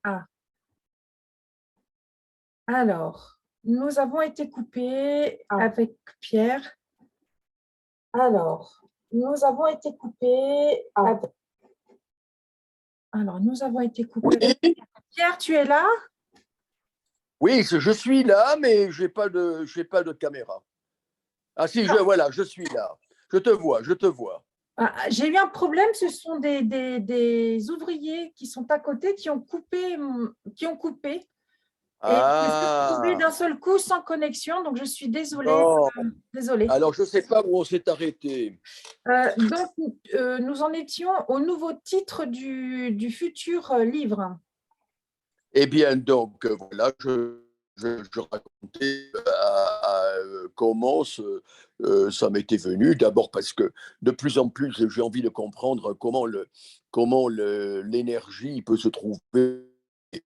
Ah, alors, nous avons été coupés avec Pierre. Alors, nous avons été coupés avec... Alors, nous avons été coupés avec... Pierre, tu es là? Oui, je suis là, mais je n'ai pas de caméra. Ah si, voilà, je suis là. Je te vois, je te vois. Ah, j'ai eu un problème, ce sont des ouvriers qui sont à côté qui ont coupé. Et je me suis retrouvée d'un seul coup sans connexion, donc je suis désolée. Non. Désolée. Alors, je ne sais pas où on s'est arrêté. Donc, nous en étions au nouveau titre du futur livre. Eh bien, donc, voilà, je racontais comment ça m'était venu. D'abord parce que de plus en plus, j'ai envie de comprendre comment l'énergie peut se trouver au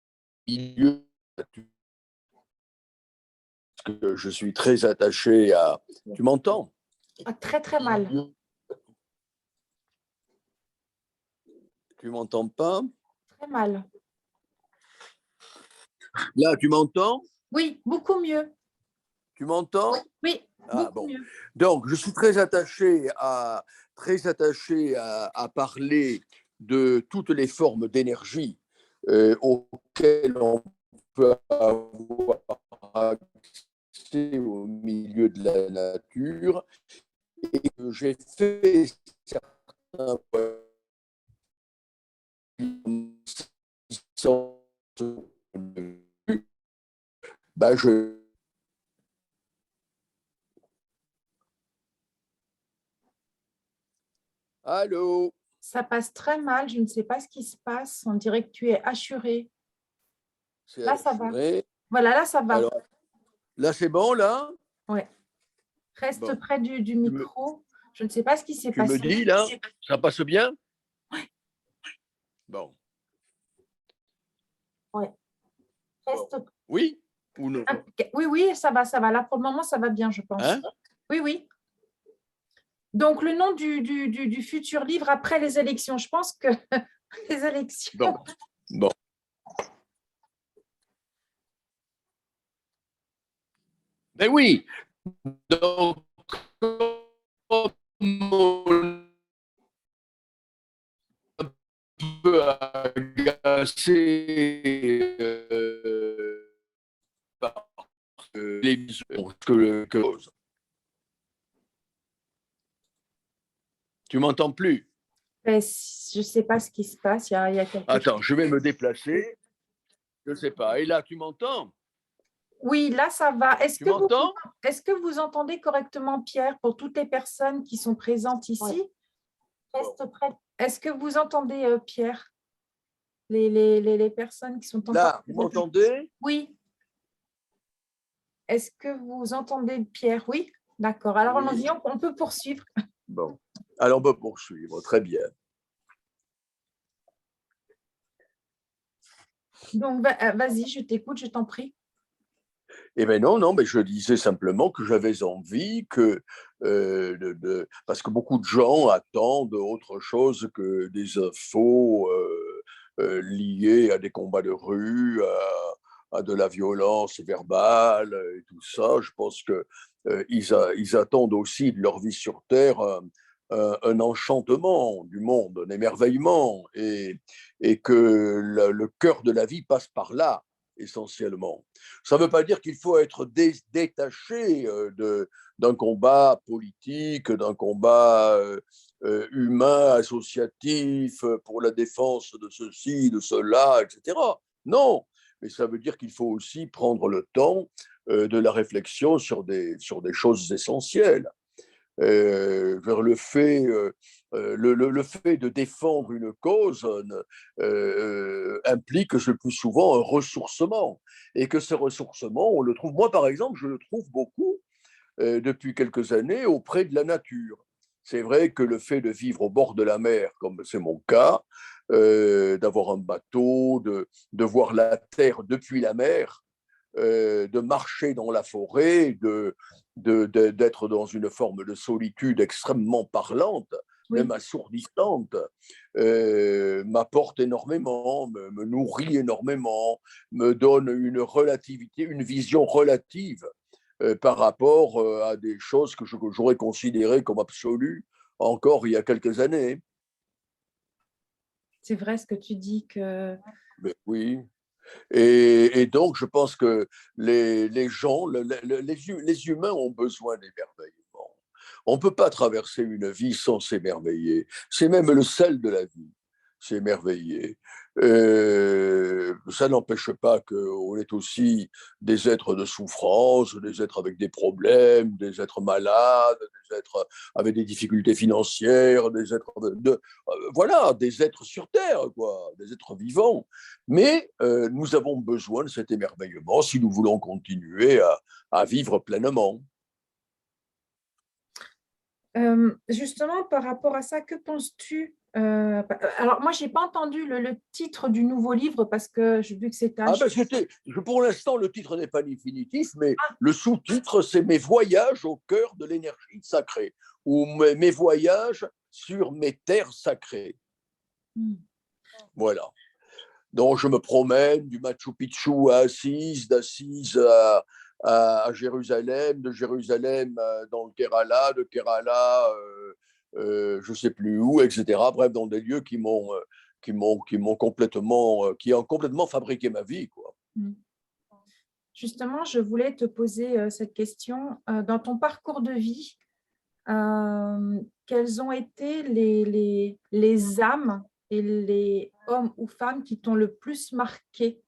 milieu. Parce que je suis très attaché à... Tu m'entends? Ah, très, très mal. Tu m'entends pas? Très mal. Là, tu m'entends? Oui, beaucoup mieux. Tu m'entends? Oui, Ah beaucoup bon. mieux. Donc, je suis très attaché à parler de toutes les formes d'énergie auxquelles on peut avoir accès au milieu de la nature. Et que j'ai fait certains bah je Allô? Ça passe très mal. Je ne sais pas ce qui se passe. On dirait que tu es assuré. C'est Là, ça va. assuré. Voilà, là, ça va. Alors, là, c'est bon, là? Ouais. Reste Bon. près du Tu me, micro. Je ne sais pas ce qui s'est tu me passé. dis, là, ça passe bien? Bon. Ouais. Reste... Oui ou non? Oui, oui, ça va, ça va. Là, pour le moment, ça va bien, je pense. Hein? Oui, oui. Donc, le nom du futur livre après les élections. Je pense que les élections. Bon. Bon. Ben oui. Donc, comme on est un peu agacé par les visions que tu m'entends plus? Je ne sais pas ce qui se passe. Il y a quelque chose. Attends, je vais me déplacer. Je ne sais pas. Et là, tu m'entends? Oui, là, ça va. Tu m'entends? Est-ce que vous entendez correctement Pierre pour toutes les personnes qui sont présentes ici? Reste près. Est-ce que vous entendez Pierre? Les personnes qui sont encore Là, vous m'entendez? Oui. Est-ce que vous entendez Pierre? Oui. D'accord. Alors, Oui. allons-y, on peut poursuivre. Bon. Alors, on peut poursuivre. Très bien. Donc, vas-y, je t'écoute, je t'en prie. Eh bien non, mais je disais simplement que j'avais envie que, parce que beaucoup de gens attendent autre chose que des infos liées à des combats de rue, à de la violence verbale et tout ça. Je pense que ils attendent aussi de leur vie sur Terre un enchantement du monde, un émerveillement, et que le cœur de la vie passe par là essentiellement. Ça ne veut pas dire qu'il faut être détaché d'un combat politique, d'un combat humain, associatif, pour la défense de ceci, de cela, etc. Non, mais ça veut dire qu'il faut aussi prendre le temps de la réflexion sur des choses essentielles. Vers le fait de défendre une cause implique le plus souvent un ressourcement. Et que ce ressourcement, on le trouve, moi par exemple, je le trouve beaucoup depuis quelques années auprès de la nature. C'est vrai que le fait de vivre au bord de la mer, comme c'est mon cas, d'avoir un bateau, de voir la terre depuis la mer, de marcher dans la forêt, d'être dans une forme de solitude extrêmement parlante, même Oui. assourdissante, m'apporte énormément, me nourrit énormément, me donne une relativité, une vision relative par rapport à des choses que j'aurais considérées comme absolues encore il y a quelques années. C'est vrai ce que tu dis que… Mais oui. Et donc, je pense que les gens, les humains ont besoin d'émerveillement. On ne peut pas traverser une vie sans s'émerveiller. C'est même le sel de la vie, s'émerveiller. Ça n'empêche pas qu'on est aussi des êtres de souffrance, des êtres avec des problèmes, des êtres malades, des êtres avec des difficultés financières, des êtres voilà, des êtres sur Terre, quoi, des êtres vivants. Mais nous avons besoin de cet émerveillement si nous voulons continuer à vivre pleinement. Justement, par rapport à ça, que penses-tu alors, moi, je n'ai pas entendu le titre du nouveau livre parce que j'ai vu que c'était Ah ben pour l'instant, le titre n'est pas définitif, mais Ah, le sous-titre, c'est Mes voyages au cœur de l'énergie sacrée ou Mes voyages sur mes terres sacrées. Voilà. Donc, je me promène du Machu Picchu à Assise, d'Assise à Jérusalem, de Jérusalem dans le Kerala, de Kerala, je ne sais plus où, etc. Bref, dans des lieux qui m'ont complètement, qui ont complètement fabriqué ma vie, quoi. Justement, je voulais te poser cette question. Dans ton parcours de vie, quelles ont été les âmes et les hommes ou femmes qui t'ont le plus marqué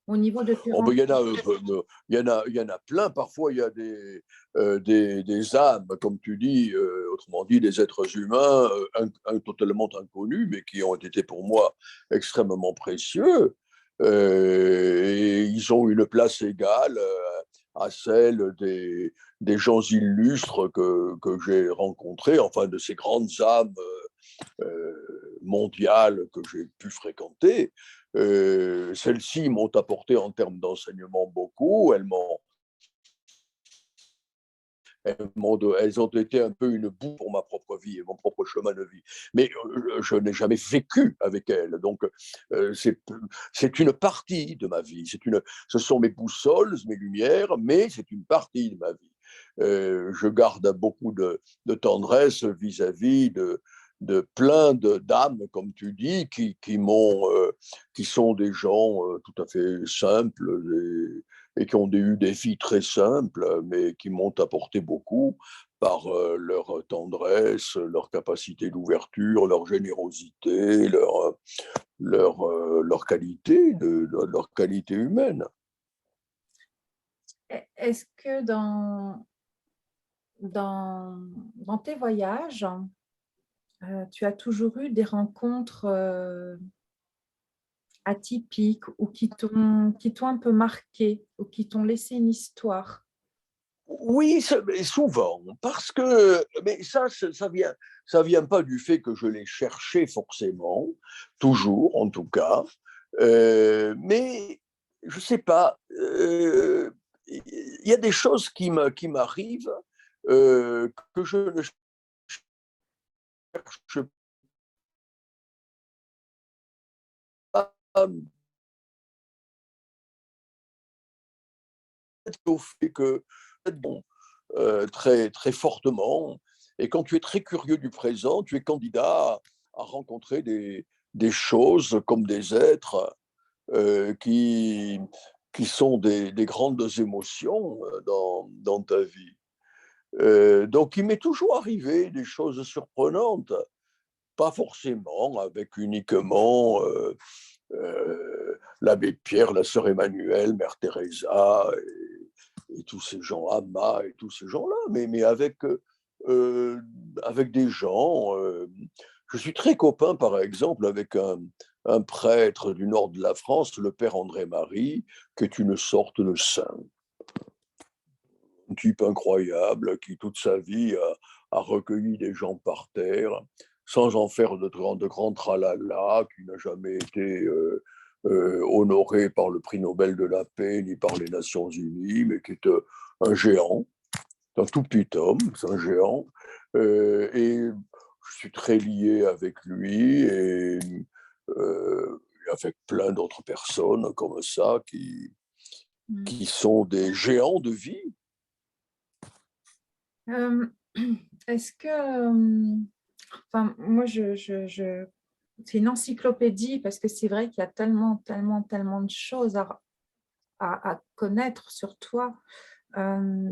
au niveau de tes Oh, ben, rencontres? il y en a plein. Parfois, il y a des âmes, comme tu dis, autrement dit, des êtres humains totalement inconnus, mais qui ont été pour moi extrêmement précieux. Et ils ont une place égale à celle des gens illustres que j'ai rencontrés, enfin de ces grandes âmes mondiales que j'ai pu fréquenter. Celles-ci m'ont apporté en termes d'enseignement beaucoup. Elles ont été un peu une boue pour ma propre vie et mon propre chemin de vie. Mais je n'ai jamais vécu avec elles. Donc, c'est une partie de ma vie. Ce sont mes boussoles, mes lumières, mais c'est une partie de ma vie. Je garde beaucoup de tendresse vis-à-vis de plein d'âmes, comme tu dis, qui sont des gens tout à fait simples et qui ont eu des vies très simples, mais qui m'ont apporté beaucoup par leur tendresse, leur capacité d'ouverture, leur générosité, leur qualité, leur qualité humaine. Est-ce que dans tes voyages, tu as toujours eu des rencontres atypiques ou qui t'ont un peu marqué ou qui t'ont laissé une histoire? Oui, souvent, parce que, mais ça vient pas du fait que je l'ai cherché forcément, toujours en tout cas, mais je sais pas, il y a des choses qui m'arrivent que je ne cherche pas au fait que bon, très, très fortement. Et quand tu es très curieux du présent, tu es candidat à rencontrer des choses comme des êtres qui sont des grandes émotions dans ta vie. Donc, il m'est toujours arrivé des choses surprenantes, pas forcément avec uniquement l'abbé Pierre, la sœur Emmanuelle, Mère Teresa et tous ces gens, Amma et tous ces gens-là, mais avec des gens. Je suis très copain, par exemple, avec un prêtre du nord de la France, le père André-Marie, qui est une sorte de saint, un type incroyable qui, toute sa vie, a recueilli des gens par terre, sans en faire de grands tralala, qui n'a jamais été honoré par le prix Nobel de la paix, ni par les Nations Unies, mais qui est un géant, un tout petit homme, c'est un géant. Et je suis très lié avec lui et avec plein d'autres personnes comme ça qui sont des géants de vie. Euh, Est-ce que, enfin, moi, c'est une encyclopédie parce que c'est vrai qu'il y a tellement, tellement, tellement de choses à connaître sur toi. Euh,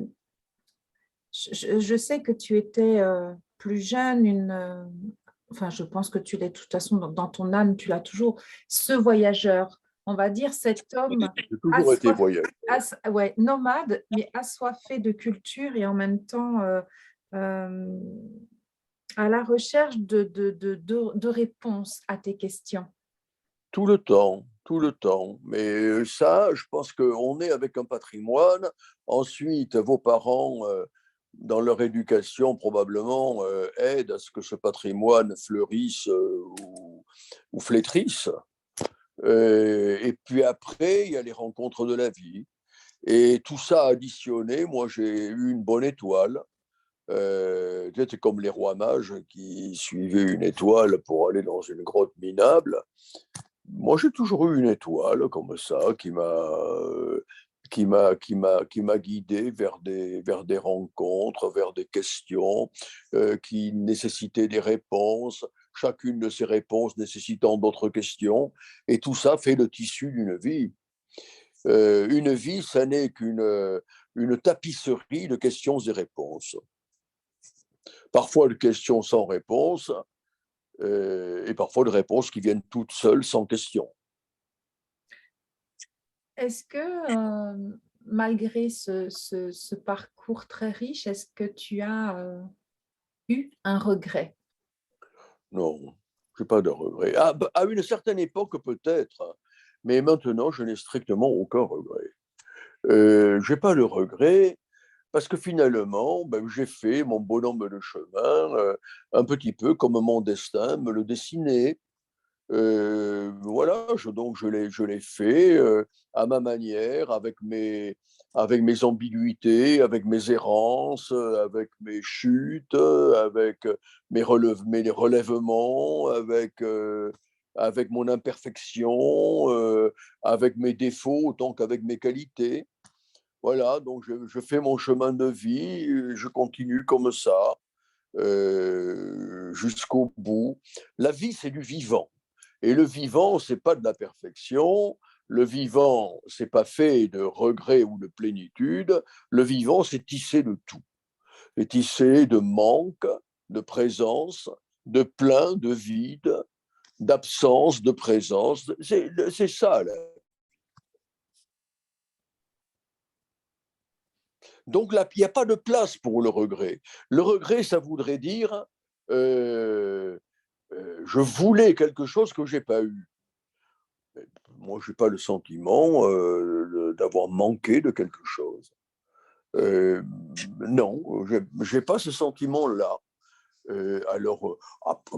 je sais que tu étais plus jeune, enfin, je pense que tu l'es de toute façon dans ton âme, tu l'as toujours, ce voyageur, on va dire cet homme J'ai toujours été voyageur. ouais, nomade, mais assoiffé de culture et en même temps euh, à la recherche de réponses à tes questions. Tout le temps, tout le temps. Mais ça, je pense qu'on est avec un patrimoine. Ensuite, vos parents, dans leur éducation, probablement, aident à ce que ce patrimoine fleurisse ou flétrisse. Et puis après, il y a les rencontres de la vie. Et tout ça additionné, moi, j'ai eu une bonne étoile. C'est comme les rois mages qui suivaient une étoile pour aller dans une grotte minable. Moi, j'ai toujours eu une étoile comme ça qui m'a guidé vers des rencontres, vers des questions qui nécessitaient des réponses, chacune de ces réponses nécessitant d'autres questions, et tout ça fait le tissu d'une vie. Une vie, ça n'est une tapisserie de questions et réponses. Parfois de questions sans réponse, et parfois de réponses qui viennent toutes seules sans question. Est-ce que, malgré ce parcours très riche, est-ce que tu as eu un regret? Non, je n'ai pas de regret. À une certaine époque, peut-être, mais maintenant, je n'ai strictement aucun regret. Je n'ai pas de regret parce que finalement, ben, j'ai fait mon bonhomme de chemin un petit peu comme mon destin me le dessinait. Voilà, donc je l'ai fait à ma manière, avec mes ambiguïtés, avec mes errances, avec mes chutes, avec mes relèvements, avec mon imperfection, avec mes défauts autant qu'avec mes qualités. Voilà, donc je fais mon chemin de vie, je continue comme ça jusqu'au bout. La vie, c'est du vivant. Et le vivant, c'est pas de la perfection. Le vivant, c'est pas fait de regrets ou de plénitude. Le vivant, c'est tissé de tout. C'est tissé de manque, de présence, de plein, de vide, d'absence, de présence. C'est ça, là. Donc là, il n'y a pas de place pour le regret. Le regret, ça voudrait dire je voulais quelque chose que je n'ai pas eu. Moi, je n'ai pas le sentiment d'avoir manqué de quelque chose. Non, je n'ai pas ce sentiment-là.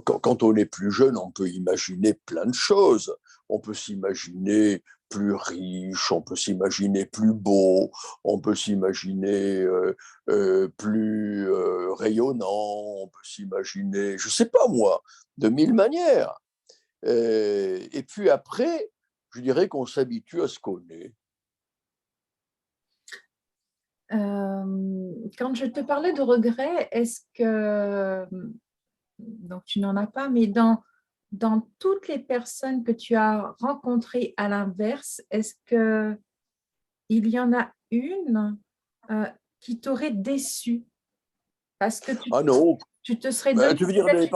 Quand on est plus jeune, on peut imaginer plein de choses. On peut s'imaginer plus riche, on peut s'imaginer plus beau, on peut s'imaginer plus rayonnant, on peut s'imaginer, je ne sais pas moi, de mille manières. Et puis après, je dirais qu'on s'habitue à ce qu'on est. Quand je te parlais de regret, est-ce que, donc tu n'en as pas, mais dans toutes les personnes que tu as rencontrées à l'inverse, est-ce que il y en a une qui t'aurait déçu parce que Ah non, tu te serais donné tu veux dire peut-être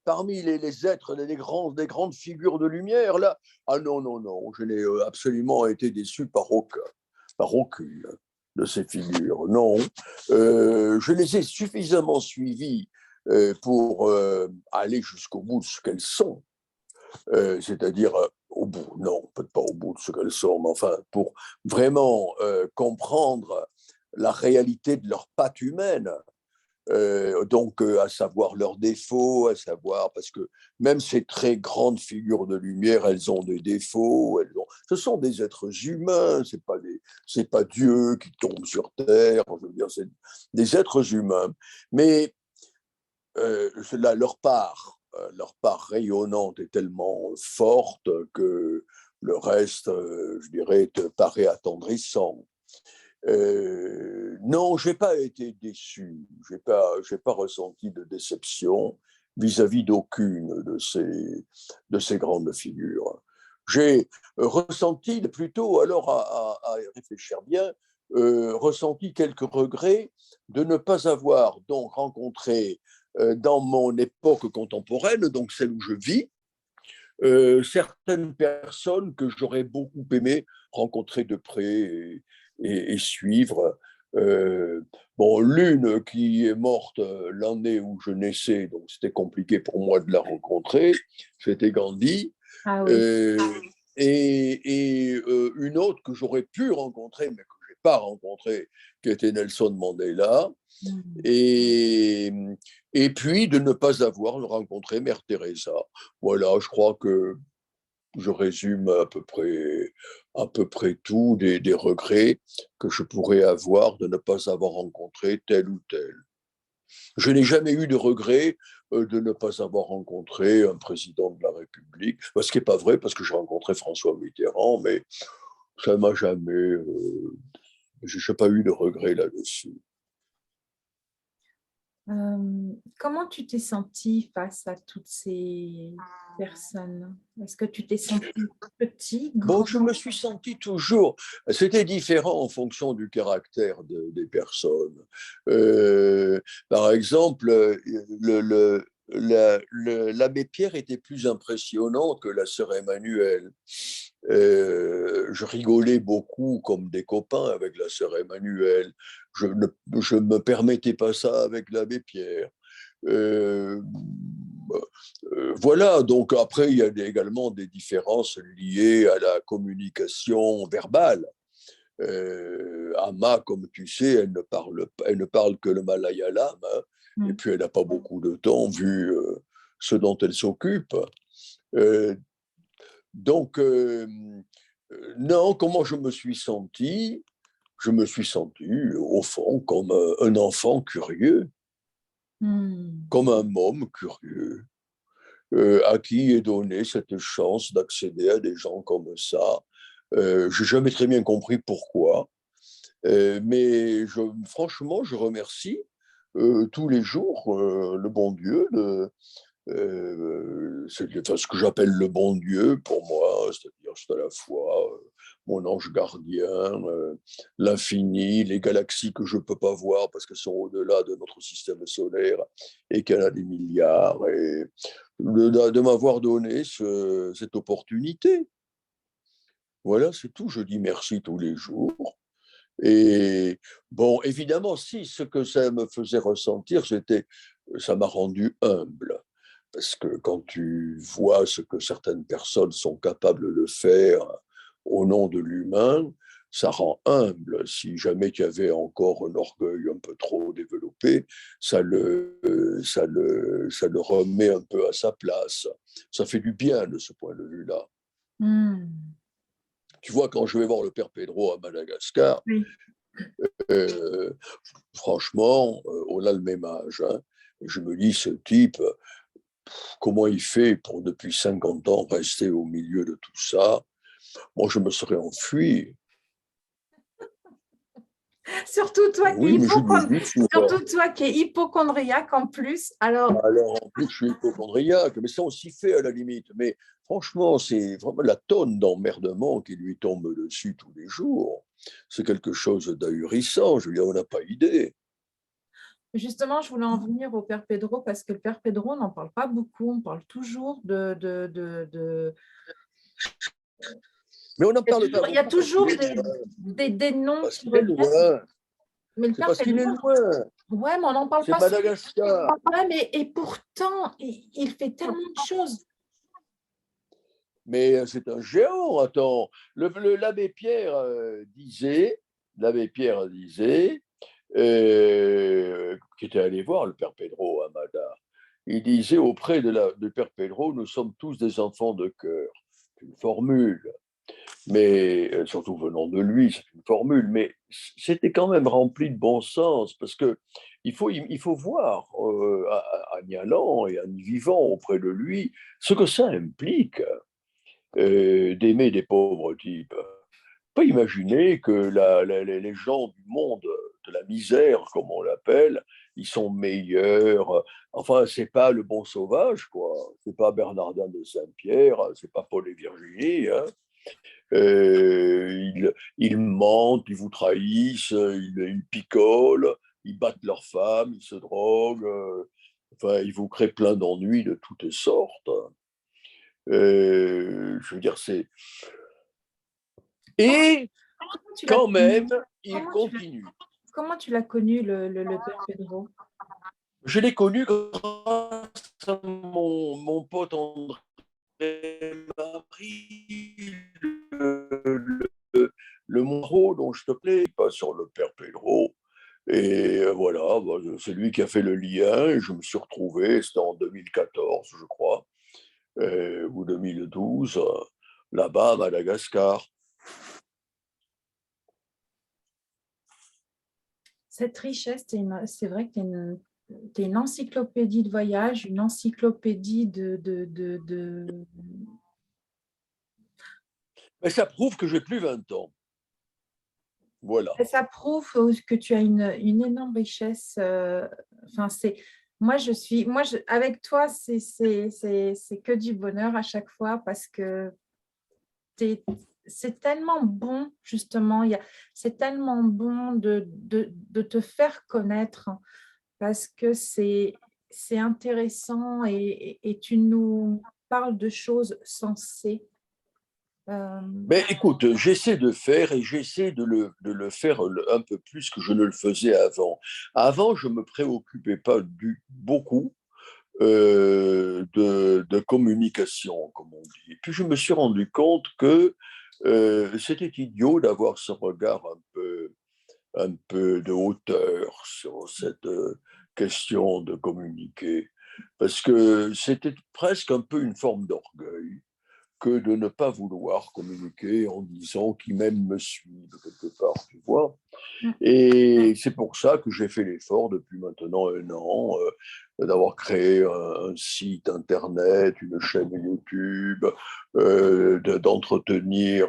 parmi les êtres, des grandes figures de lumière, là? Ah non, non, non, je n'ai absolument été déçu par aucune de ces figures. Non, je les ai suffisamment suivies pour aller jusqu'au bout de ce qu'elles sont. C'est-à-dire au bout, non, peut-être pas au bout de ce qu'elles sont, mais enfin, pour vraiment comprendre la réalité de leur patte humaine, donc à savoir leurs défauts, à savoir, parce que même ces très grandes figures de lumière, elles ont des défauts, ce sont des êtres humains, c'est pas Dieu qui tombe sur terre, je veux dire, c'est des êtres humains. Mais leur part rayonnante est tellement forte que le reste, je dirais, te paraît attendrissant. Non, je n'ai pas été déçu, j'ai pas ressenti de déception vis-à-vis d'aucune de ces grandes figures. J'ai ressenti plutôt, alors à y réfléchir bien, ressenti quelques regrets de ne pas avoir donc rencontré dans mon époque contemporaine, donc celle où je vis, certaines personnes que j'aurais beaucoup aimé rencontrer de près et suivre. Euh, bon, l'une qui est morte l'année où je naissais, donc c'était compliqué pour moi de la rencontrer, c'était Gandhi. Ah oui. Euh, et une autre que j'aurais pu rencontrer, mais que je n'ai pas rencontrée, qui était Nelson Mandela. Mm. Et, et puis de ne pas avoir rencontré Mère Teresa. Voilà, je crois que je résume à peu près tout des regrets que je pourrais avoir de ne pas avoir rencontré tel ou tel. Je n'ai jamais eu de regret de ne pas avoir rencontré un président de la République, ce qui n'est pas vrai parce que j'ai rencontré François Mitterrand, mais ça m'a jamais, je n'ai pas eu de regret là-dessus. Comment tu t'es sentie face à toutes ces personnes? Est-ce que tu t'es sentie petit, Bon, grand? je me suis senti toujours, c'était différent en fonction du caractère des personnes. Par exemple, l'abbé Pierre était plus impressionnant que la sœur Emmanuelle. Je rigolais beaucoup comme des copains avec la sœur Emmanuelle. Je ne me permettais pas ça avec l'abbé Pierre. Euh, voilà, donc après, il y a également des différences liées à la communication verbale. Amma, comme tu sais, elle ne parle que le malayalam, hein, et Mm. puis elle n'a pas beaucoup de temps vu ce dont elle s'occupe. Euh, donc, non, comment je me suis senti? Je me suis senti, au fond, comme un enfant curieux, Mm. comme un môme curieux. À qui est donnée cette chance d'accéder à des gens comme ça. Je n'ai jamais très bien compris pourquoi, mais franchement, je remercie tous les jours le bon Dieu, ce que j'appelle le bon Dieu pour moi, c'est-à-dire c'est à la fois mon ange gardien, l'infini, les galaxies que je ne peux pas voir parce qu'elles sont au-delà de notre système solaire et qu'il y en a des milliards, et de m'avoir donné cette opportunité. Voilà, c'est tout. Je dis merci tous les jours. Et bon, évidemment, si ce que ça me faisait ressentir, ça m'a rendu humble. Parce que quand tu vois ce que certaines personnes sont capables de faire au nom de l'humain, ça rend humble. Si jamais tu avais encore un orgueil un peu trop développé, ça le remet un peu à sa place. Ça fait du bien de ce point de vue-là. Mm. Tu vois, quand je vais voir le père Pedro à Madagascar, Oui. euh, franchement, on a le même âge, hein, et je me dis, ce type, comment il fait pour, depuis 50 ans, rester au milieu de tout ça? Moi, je me serais enfui. Surtout toi qui es Oui, mais je lui ai dit souvent. Surtout toi qui es hypochondriaque en plus. Alors, Alors, en plus, je suis hypochondriaque, mais ça, on s'y fait à la limite. Mais franchement, c'est vraiment la tonne d'emmerdement qui lui tombe dessus tous les jours. C'est quelque chose d'ahurissant. Je veux dire, on n'a pas idée. justement, je voulais en venir au Père Pedro parce que le Père Pedro, on n'en parle pas beaucoup. On parle toujours Mais on n'en parle pas il y a beaucoup parce qu'il toujours est loin. des noms Parce qui qu'il est reviennent. loin. Mais le C'est Père parce qu'il est Pedro, loin. ouais, mais on n'en parle C'est pas souvent. Madagascar. Ouais, mais et pourtant, il fait tellement de choses. Mais c'est un géant, attends. L'abbé Pierre disait, qui était allé voir le père Pedro Amada, il disait auprès du père Pedro, nous sommes tous des enfants de cœur. C'est une formule, mais surtout venant de lui, c'est une formule, mais c'était quand même rempli de bon sens, parce que il faut voir en y allant et en y vivant auprès de lui ce que ça implique d'aimer des pauvres types. On peut imaginer que les gens du monde de la misère, comme on l'appelle, ils sont meilleurs. Enfin, c'est pas le bon sauvage, quoi. C'est pas Bernardin de Saint-Pierre, c'est pas Paul et Virginie. Hein. Ils mentent, ils vous trahissent, ils picolent, ils battent leurs femmes, ils se droguent. Enfin, ils vous créent plein d'ennuis de toutes sortes. Je veux dire, c'est. Comment, Et comment tu l'as quand connu? même, il Comment tu l'as, continue. comment tu l'as connu, le père Pedro? Je l'ai connu grâce à mon pote André Marie, le Monro dont je te plais, pas sur le père Pedro. Et voilà, bah, c'est lui qui a fait le lien et je me suis retrouvé, c'était en 2014, je crois, ou 2012, là-bas à Madagascar. Cette richesse, c'est vrai que tu es une encyclopédie de voyage, une encyclopédie Mais ça prouve que j'ai plus 20 ans. Voilà. Et ça prouve que tu as une énorme richesse. Enfin, avec toi, c'est que du bonheur à chaque fois parce que c'est tellement bon, justement. C'est tellement bon de te faire connaître parce que c'est intéressant et tu nous parles de choses sensées. Euh, Mais écoute, j'essaie de faire et j'essaie de le faire un peu plus que je ne le faisais avant. Avant, je ne me préoccupais pas beaucoup de communication, comme on dit. Et puis je me suis rendu compte que c'était idiot d'avoir ce regard un peu de hauteur sur cette question de communiquer, parce que c'était presque un peu une forme d'orgueil que de ne pas vouloir communiquer en disant qu'ils même me suivent quelque part, tu vois. Et c'est pour ça que j'ai fait l'effort depuis maintenant un an d'avoir créé un site internet, une chaîne YouTube, d'entretenir.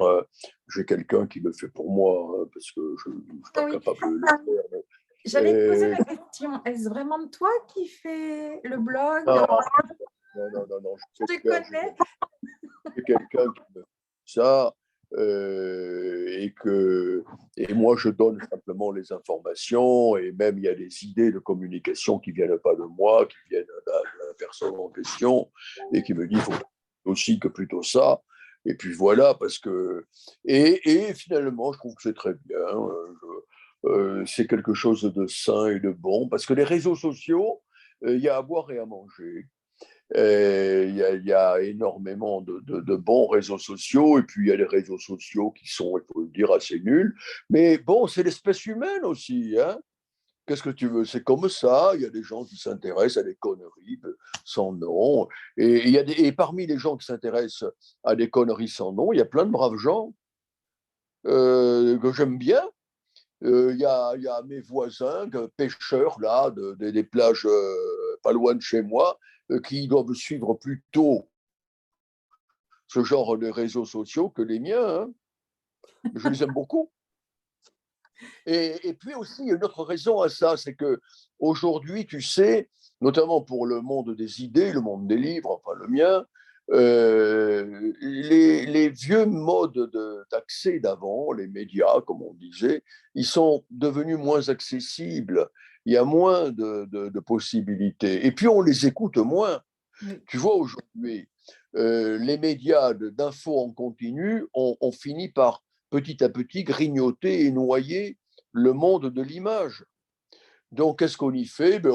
J'ai quelqu'un qui le fait pour moi hein, parce que je ne suis pas oui. capable de le faire. J'allais te poser la question, est-ce vraiment toi qui fais le blog? Non, non, Je te connais. j'ai quelqu'un qui me fait ça et moi je donne simplement les informations et même il y a des idées de communication qui viennent pas de moi, qui viennent de la personne en question et qui me dit faut aussi que plutôt ça. Et puis voilà, parce que. Et finalement, je trouve que c'est très bien. C'est quelque chose de sain et de bon, parce que les réseaux sociaux, il y a à boire et à manger. Il y a énormément de bons réseaux sociaux, et puis il y a des réseaux sociaux qui sont, il faut le dire, assez nuls. Mais bon, c'est l'espèce humaine aussi. Hein. Qu'est-ce que tu veux? C'est comme ça. Il y a des gens qui s'intéressent à des conneries sans nom. Et parmi les gens qui s'intéressent à des conneries sans nom, il y a plein de braves gens que j'aime bien. Il y a mes voisins, pêcheurs là, des plages pas loin de chez moi, qui doivent suivre plutôt ce genre de réseaux sociaux que les miens. Hein. Je les aime beaucoup. Et puis aussi, il y a une autre raison à ça, c'est que aujourd'hui, tu sais, notamment pour le monde des idées, le monde des livres, enfin le mien, les vieux modes d'accès d'avant, les médias, comme on disait, ils sont devenus moins accessibles. Il y a moins de possibilités. Et puis, on les écoute moins. Oui. Tu vois, aujourd'hui, les médias d'infos en continu ont fini par petit à petit grignoter et noyer le monde de l'image. Donc, qu'est-ce qu'on y fait? Ben,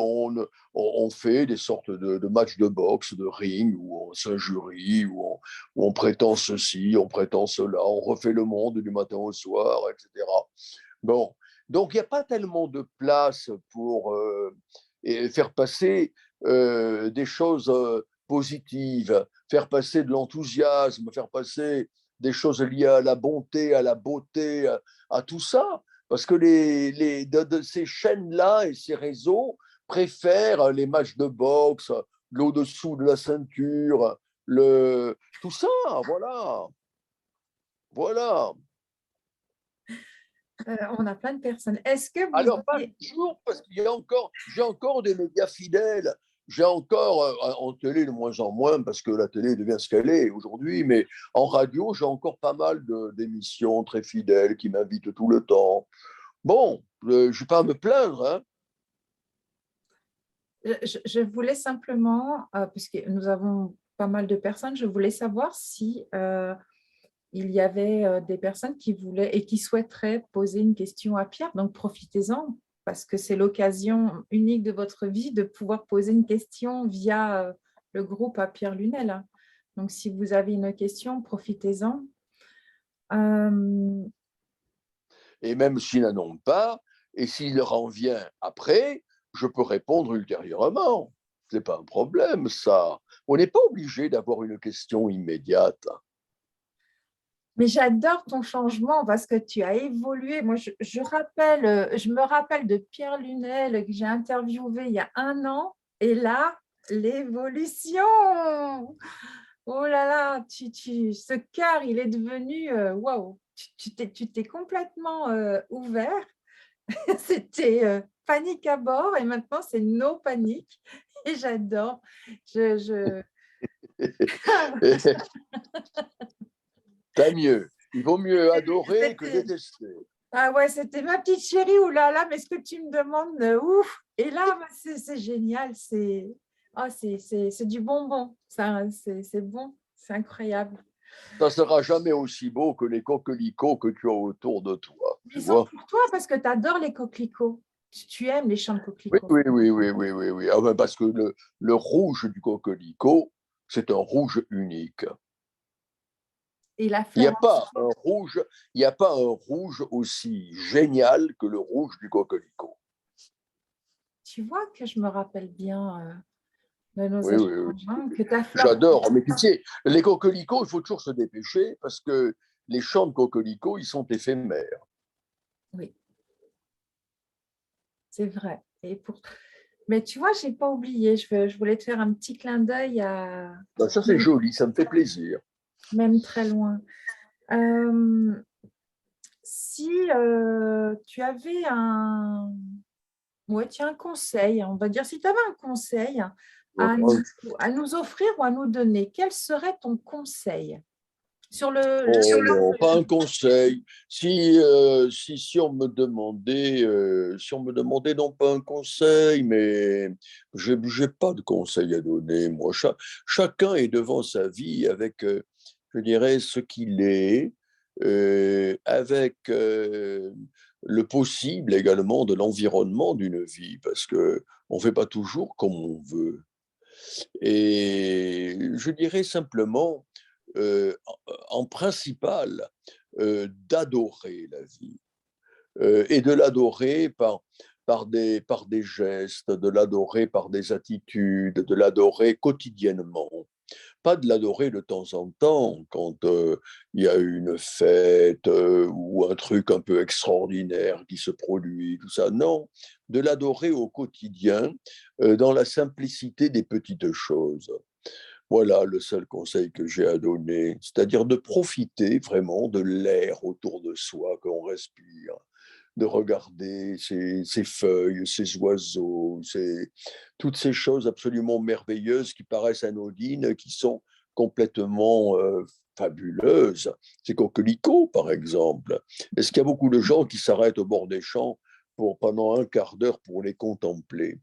on fait des sortes de matchs de boxe, de ring, où on s'injurie, où on prétend ceci, on prétend cela, on refait le monde du matin au soir, etc. Bon, donc il n'y a pas tellement de place pour faire passer des choses positives, faire passer de l'enthousiasme, faire passer des choses liées à la bonté, à la beauté, à tout ça. Parce que de ces chaînes-là et ces réseaux préfèrent les matchs de boxe, l'au-dessous de la ceinture, tout ça, voilà. Voilà. On a plein de personnes. Est-ce que vous Alors, pas auriez... toujours, parce j'ai encore des médias fidèles. J'ai encore, en télé de moins en moins, parce que la télé devient ce qu'elle est aujourd'hui, mais en radio, j'ai encore pas mal d'émissions très fidèles qui m'invitent tout le temps. Bon, je ne vais pas me plaindre, hein. Je voulais simplement, puisque nous avons pas mal de personnes, je voulais savoir si il y avait des personnes qui voulaient et qui souhaiteraient poser une question à Pierre. Donc, profitez-en, parce que c'est l'occasion unique de votre vie de pouvoir poser une question via le groupe à Pierre Lunel. Donc, si vous avez une question, profitez-en. Et même s'ils n'en ont pas, et s'il leur en vient après, je peux répondre ultérieurement. Ce n'est pas un problème, ça. On n'est pas obligé d'avoir une question immédiate. Mais j'adore ton changement parce que tu as évolué. Moi, je me rappelle de Pierre Lunel que j'ai interviewé il y a 1 an. Et là, l'évolution. Oh là là, ce cœur, il est devenu waouh. Tu t'es complètement ouvert. C'était panique à bord et maintenant, c'est no panique. Et j'adore. Je... Tant mieux. Il vaut mieux adorer que C'était détester. Ah ouais, c'était ma petite chérie, oh là là, mais ce que tu me demandes, ouf. Et là, bah, c'est génial, c'est du bonbon, c'est bon, c'est incroyable. Ça ne sera jamais aussi beau que les coquelicots que tu as autour de toi, Mais tu ils sont vois. pour toi parce que tu adores les coquelicots. Tu aimes les champs de Oui, coquelicots. oui, oui, oui, oui, oui, oui. Ah ben parce que le rouge du coquelicot, c'est un rouge unique. Et la Il n'y a fleur pas un rouge, il n'y a pas un rouge aussi génial que le rouge du coquelicot. tu vois que je me rappelle bien de nos Oui, oui, oui. échanges, hein, que ta fleur. J'adore. Mais tu sais, les coquelicots, il faut toujours se dépêcher parce que les champs de coquelicots, ils sont éphémères. Oui, c'est vrai. Mais tu vois, je n'ai pas oublié. Je voulais te faire un petit clin d'œil à Ben, ça, c'est même, joli, ça me fait plaisir. même très loin. Euh, Si tu avais ouais, tiens, un conseil, on va dire, si tu avais un conseil à nous offrir ou à nous donner, quel serait ton conseil sur Oh non, pas un conseil. Si on me demandait, non pas un conseil, mais j'ai pas de conseil à donner. Moi, chacun est devant sa vie avec, je dirais, ce qu'il est, avec le possible également de l'environnement d'une vie, parce que on fait pas toujours comme on veut. Et je dirais simplement, en principal, d'adorer la vie et de l'adorer par des gestes, de l'adorer par des attitudes, de l'adorer quotidiennement. Pas de l'adorer de temps en temps quand il y a une fête ou un truc un peu extraordinaire qui se produit, tout ça. Non, de l'adorer au quotidien dans la simplicité des petites choses. Voilà le seul conseil que j'ai à donner, c'est-à-dire de profiter vraiment de l'air autour de soi qu'on respire, de regarder ces feuilles, ces oiseaux, toutes ces choses absolument merveilleuses qui paraissent anodines, qui sont complètement fabuleuses. Ces coquelicots, par exemple. Est-ce qu'il y a beaucoup de gens qui s'arrêtent au bord des champs pendant un quart d'heure pour les contempler?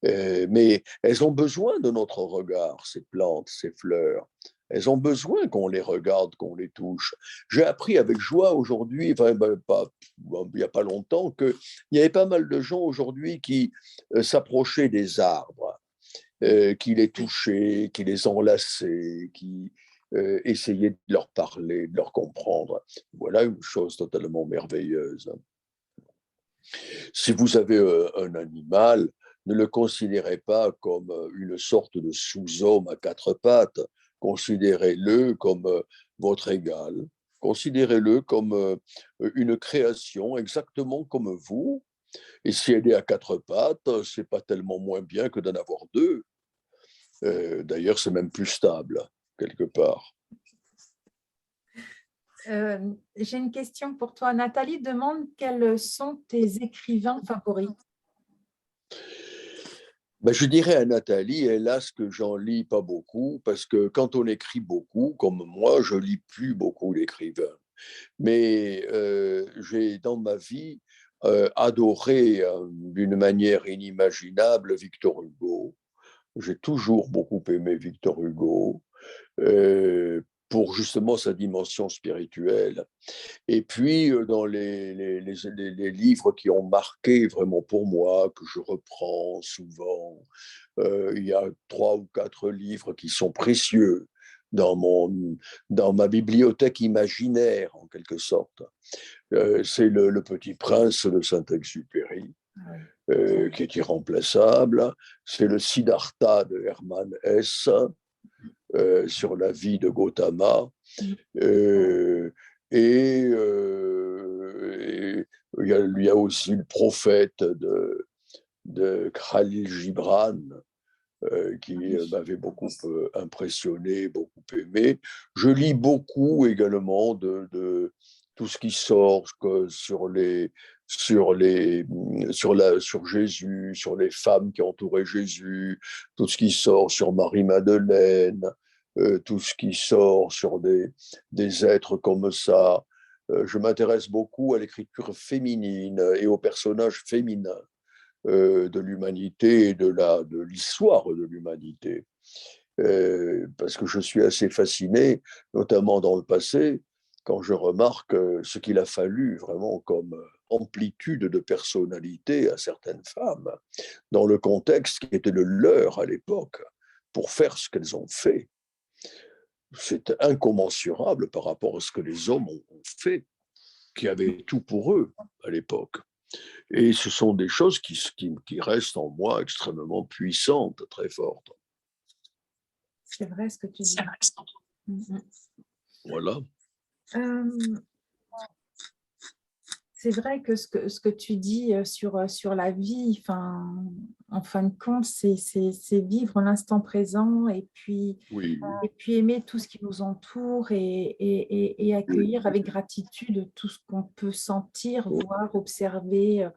Mais elles ont besoin de notre regard, ces plantes, ces fleurs. Elles ont besoin qu'on les regarde, qu'on les touche. J'ai appris avec joie aujourd'hui, enfin, il n'y a pas longtemps, qu'il y avait pas mal de gens aujourd'hui qui s'approchaient des arbres, qui les touchaient, qui les enlaçaient, qui essayaient de leur parler, de leur comprendre. Voilà une chose totalement merveilleuse. Si vous avez un animal, ne le considérez pas comme une sorte de sous-homme à quatre pattes. Considérez-le comme votre égal. considérez-le comme une création, exactement comme vous. Et si elle est à quatre pattes, c'est pas tellement moins bien que d'en avoir deux. D'ailleurs, c'est même plus stable, quelque part. J'ai une question pour toi. Nathalie demande quels sont tes écrivains favoris. Ben, je dirais à Nathalie, hélas, que j'en lis pas beaucoup, parce que quand on écrit beaucoup, comme moi, je lis plus beaucoup d'écrivains. Mais j'ai dans ma vie adoré d'une manière inimaginable Victor Hugo. J'ai toujours beaucoup aimé Victor Hugo pour justement sa dimension spirituelle. Et puis, dans les livres qui ont marqué vraiment pour moi, que je reprends souvent, il y a 3 ou 4 livres qui sont précieux dans ma bibliothèque imaginaire, en quelque sorte. C'est le Petit Prince de Saint-Exupéry, qui est irremplaçable. C'est le Siddhartha de Hermann Hesse, sur la vie de Gautama. Et il y a aussi le prophète de Khalil Gibran, qui m'avait beaucoup impressionné, beaucoup aimé. Je lis beaucoup également de tout ce qui sort sur Jésus, sur les femmes qui entouraient Jésus, tout ce qui sort sur Marie-Madeleine, tout ce qui sort sur des êtres comme ça. Je m'intéresse beaucoup à l'écriture féminine et aux personnages féminins de l'humanité et de l'histoire de l'humanité. Parce que je suis assez fasciné, notamment dans le passé, quand je remarque ce qu'il a fallu vraiment comme amplitude de personnalité à certaines femmes, dans le contexte qui était le leur à l'époque, pour faire ce qu'elles ont fait. C'est incommensurable par rapport à ce que les hommes ont fait, qui avaient tout pour eux à l'époque. Et ce sont des choses qui restent en moi extrêmement puissantes, très fortes. C'est vrai ce que tu dis. Voilà. C'est vrai que ce que tu dis sur la vie, en fin de compte, c'est vivre l'instant présent Oui. et puis aimer tout ce qui nous entoure et accueillir avec gratitude tout ce qu'on peut sentir, voir, observer.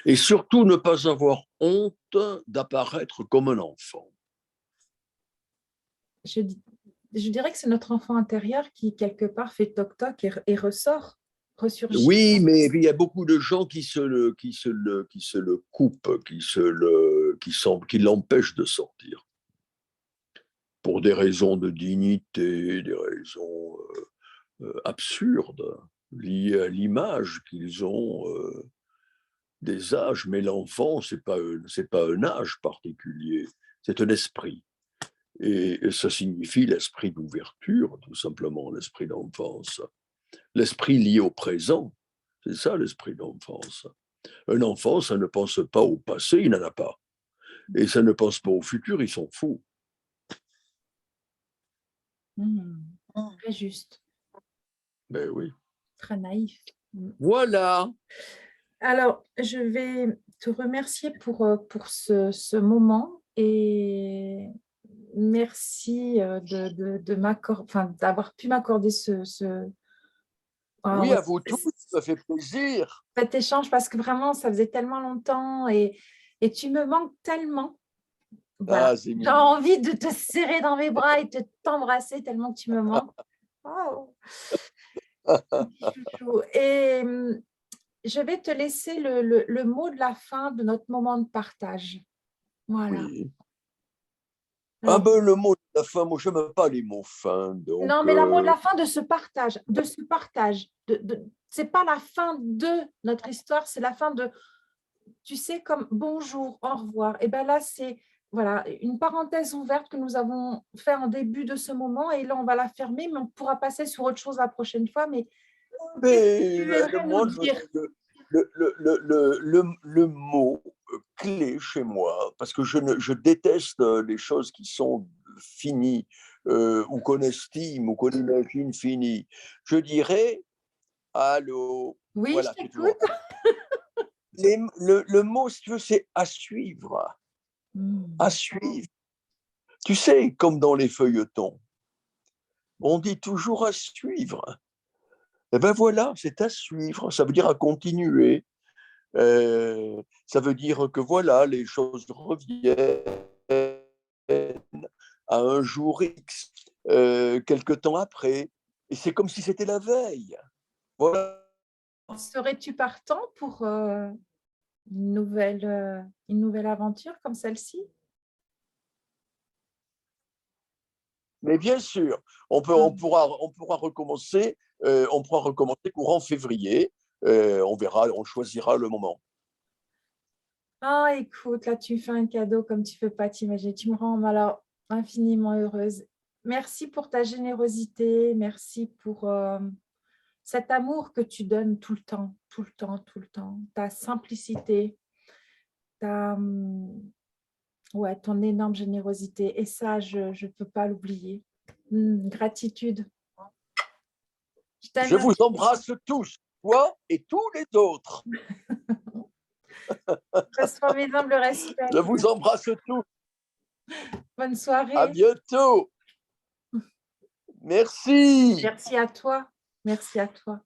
Et surtout ne pas avoir honte d'apparaître comme un enfant. Je dirais que c'est notre enfant intérieur qui, quelque part, fait toc-toc et ressort, ressurgit. Oui, mais il y a beaucoup de gens qui se le coupent, qui l'empêchent de sortir. Pour des raisons de dignité, des raisons absurdes, liées à l'image qu'ils ont des âges. Mais l'enfant, c'est pas un âge particulier, c'est un esprit. Et ça signifie l'esprit d'ouverture, tout simplement, l'esprit d'enfance. L'esprit lié au présent, c'est ça l'esprit d'enfance. Un enfant, ça ne pense pas au passé, il n'en a pas. Et ça ne pense pas au futur, il s'en fout. Très juste. Ben oui. Très naïf. Voilà. Alors, je vais te remercier pour ce moment et merci d'avoir pu m'accorder Oui, à vous tous, ça fait plaisir. cet échange parce que vraiment, ça faisait tellement longtemps et tu me manques tellement. Voilà. J'ai envie de te serrer dans mes bras et de t'embrasser tellement que tu me manques. Oh. Et je vais te laisser le mot de la fin de notre moment de partage. Voilà. Oui. Alors, Le mot de la fin, moi, je n'aime pas les mots fins. Donc, non, mais le mot de la fin de ce partage, c'est pas la fin de notre histoire, c'est la fin de, tu sais, comme bonjour, au revoir. Et bien là, c'est voilà, une parenthèse ouverte que nous avons fait en début de ce moment et là, on va la fermer, mais on pourra passer sur autre chose la prochaine fois. Mais qu'est-ce que tu aimerais nous dire? le mot clé chez moi, parce que je déteste les choses qui sont finies, ou qu'on estime, ou qu'on imagine fini. Je dirais, allô, Oui, je voilà, tu es toujours t'écoute. là. Le mot, si tu veux, c'est à suivre. À Hmm. suivre. Tu sais, comme dans les feuilletons, on dit toujours à suivre. Eh bien voilà, c'est à suivre. Ça veut dire à continuer. Ça veut dire que voilà, les choses reviennent à un jour X, quelque temps après. Et c'est comme si c'était la veille. Voilà. Serais-tu partant pour une nouvelle aventure comme celle-ci? Mais bien sûr, on pourra recommencer, courant février. On verra, on choisira le moment. Ah, écoute, là, tu me fais un cadeau comme tu ne peux pas t'imaginer. Tu me rends alors infiniment heureuse. Merci pour ta générosité. Merci pour cet amour que tu donnes tout le temps, tout le temps, tout le temps. Ta simplicité, ta, ouais, ton énorme générosité. Et ça, je ne peux pas l'oublier. Gratitude. Je Je t'aime vous embrasse tous, toi et tous les autres. Reçois mes humbles respects. Je vous embrasse tous. Bonne À soirée. bientôt. Merci. Merci à toi. Merci à toi.